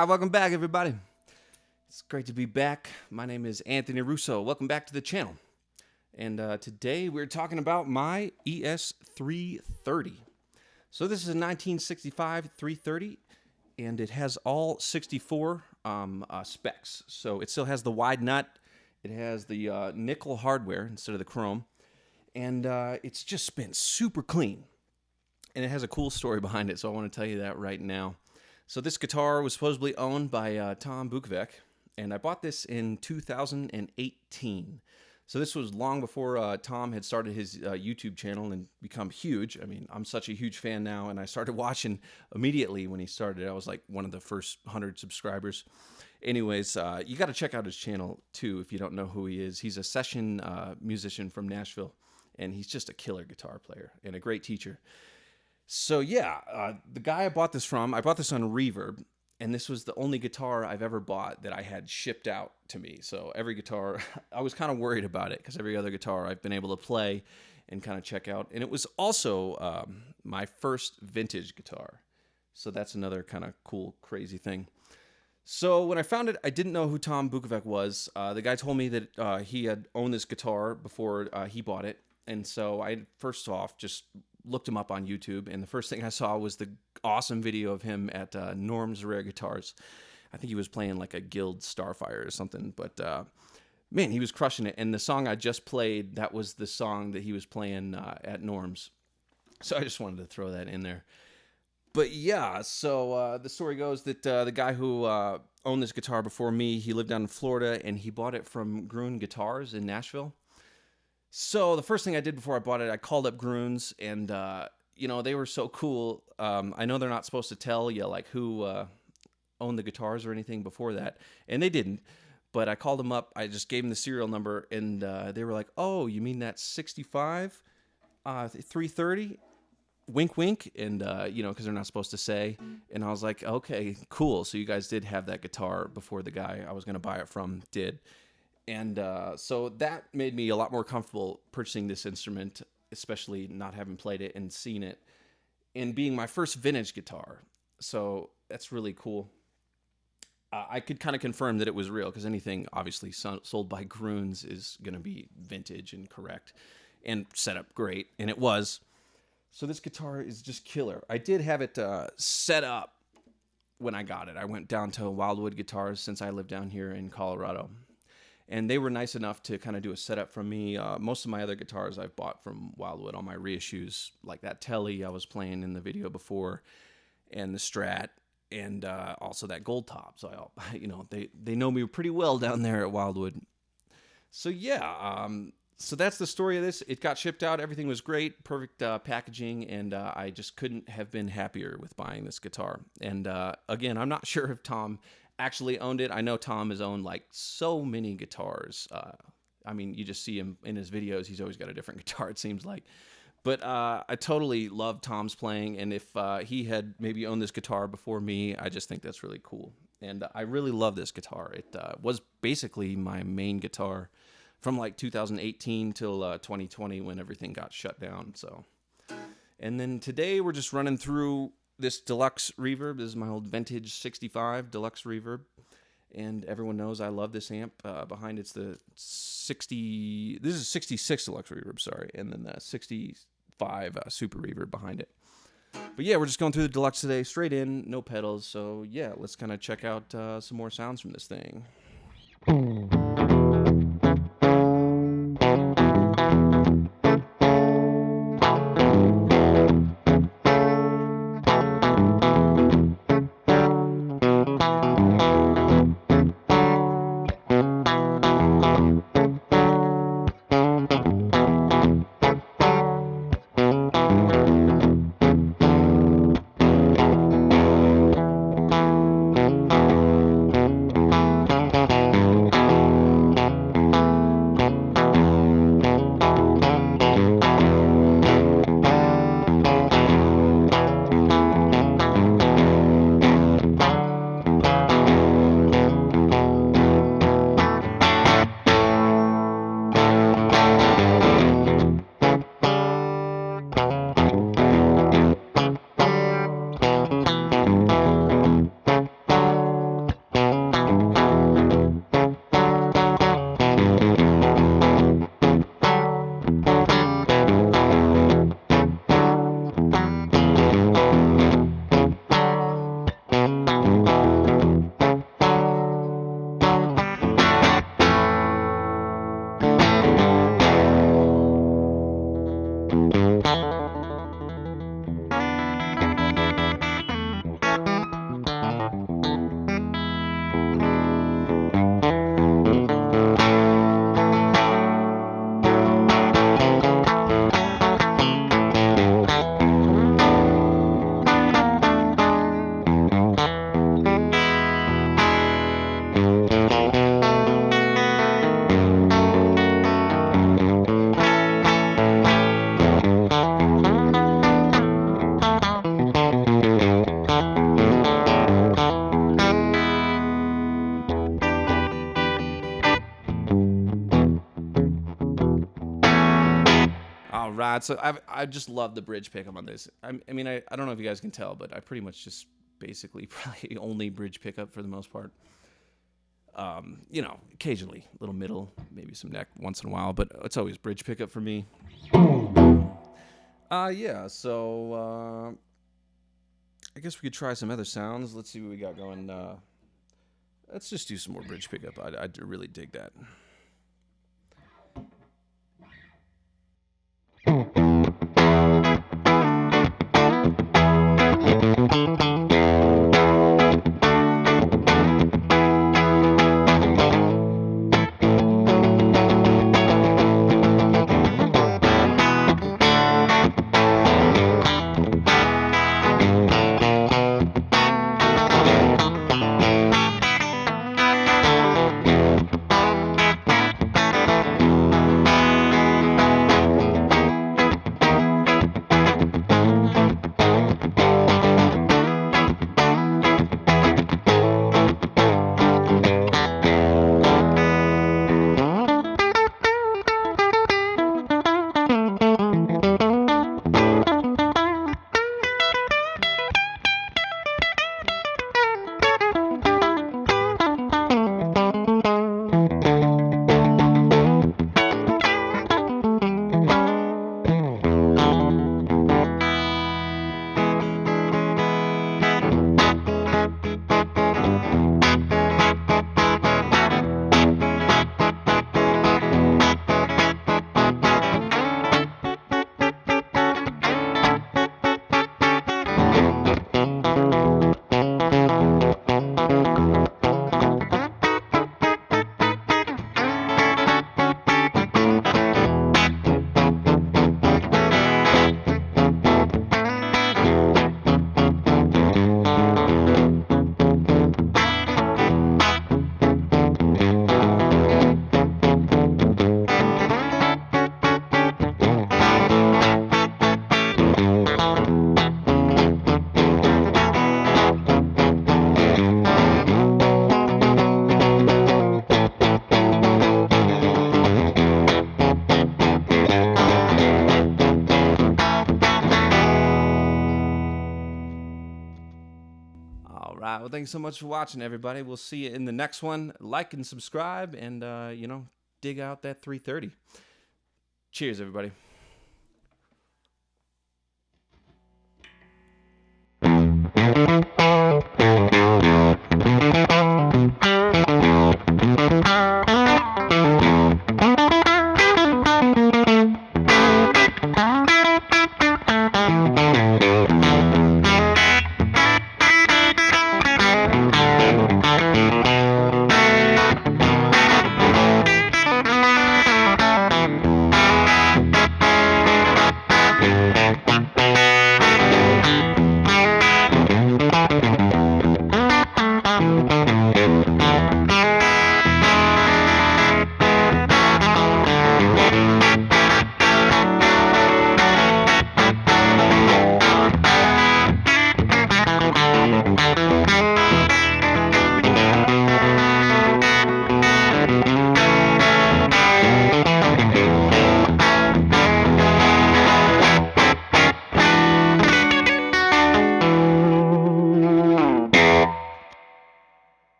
right, welcome back, everybody. It's great to be back. My name is Anthony Russo. Welcome back to the channel. And today we're talking about my ES-330. So this is a 1965 330, and it has all 64 specs. So it still has the wide nut. It has the nickel hardware instead of the chrome. And it's just been super clean. And it has a cool story behind it, so I want to tell you that right now. So this guitar was supposedly owned by Tom Bukovac, and I bought this in 2018. So this was long before Tom had started his YouTube channel and become huge. I mean, I'm such a huge fan now, and I started watching immediately when he started. I was like one of the first 100 subscribers. Anyways, you got to check out his channel too if you don't know who he is. He's a session musician from Nashville, and he's just a killer guitar player and a great teacher. So yeah, the guy I bought this from, I bought this on Reverb, and this was the only guitar I've ever bought that I had shipped out to me. So every guitar, I was kind of worried about it because every other guitar I've been able to play and kind of check out. And it was also my first vintage guitar. So that's another kind of cool, crazy thing. So when I found it, I didn't know who Tom Bukovac was. The guy told me that he had owned this guitar before he bought it. And so I, first off, just looked him up on YouTube, and the first thing I saw was the awesome video of him at Norm's Rare Guitars. I think he was playing like a Guild Starfire or something, but man, he was crushing it. And the song I just played, that was the song that he was playing at Norm's. So I just wanted to throw that in there. But yeah, so the story goes that the guy who owned this guitar before me, he lived down in Florida, and he bought it from Gruen Guitars in Nashville. So the first thing I did before I bought it, I called up Gruen's, and you know, they were so cool. I know they're not supposed to tell you like who owned the guitars or anything before that, and they didn't. But I called them up. I just gave them the serial number, and they were like, "Oh, you mean that 65 330?" Wink, wink, and you know, because they're not supposed to say. And I was like, "Okay, cool. So you guys did have that guitar before the guy I was going to buy it from did." And so that made me a lot more comfortable purchasing this instrument, especially not having played it and seen it, and being my first vintage guitar. So that's really cool. I could kind of confirm that it was real, because anything obviously sold by Gruen's is going to be vintage and correct and set up great, and it was. So this guitar is just killer. I did have it set up when I got it. I went down to Wildwood Guitars, since I live down here in Colorado. And they were nice enough to kind of do a setup from me. Most of my other guitars I've bought from Wildwood, all my reissues, like that Telly I was playing in the video before, and the Strat, and also that Gold Top. So, you know, they know me pretty well down there at Wildwood. So yeah, so that's the story of this. It got shipped out. Everything was great, perfect packaging, and I just couldn't have been happier with buying this guitar. And again, I'm not sure if Tom actually owned it. I know Tom has owned like so many guitars. I mean, you just see him in his videos. He's always got a different guitar, it seems like. But I totally love Tom's playing, and if he had maybe owned this guitar before me, I just think that's really cool. And I really love this guitar. It was basically my main guitar from like 2018 till 2020 when everything got shut down. So, and then today we're just running through this Deluxe Reverb. This is my old vintage 65 Deluxe Reverb, and everyone knows I love this amp. Behind it's the 60, this is 66 Deluxe Reverb, sorry, and then the 65 Super Reverb behind it. But yeah, we're just going through the Deluxe today, straight in, no pedals, so yeah, let's kind of check out some more sounds from this thing. right. So I just love the bridge pickup on this. I mean, I don't know if you guys can tell, but I pretty much just basically probably only bridge pickup for the most part. You know, occasionally a little middle, maybe some neck once in a while, but it's always bridge pickup for me. Yeah, so I guess we could try some other sounds. Let's see what we got going. Let's just do some more bridge pickup. I really dig that. All right. Well, thanks so much for watching, everybody. We'll see you in the next one. Like and subscribe and, you know, dig out that 330. Cheers, everybody.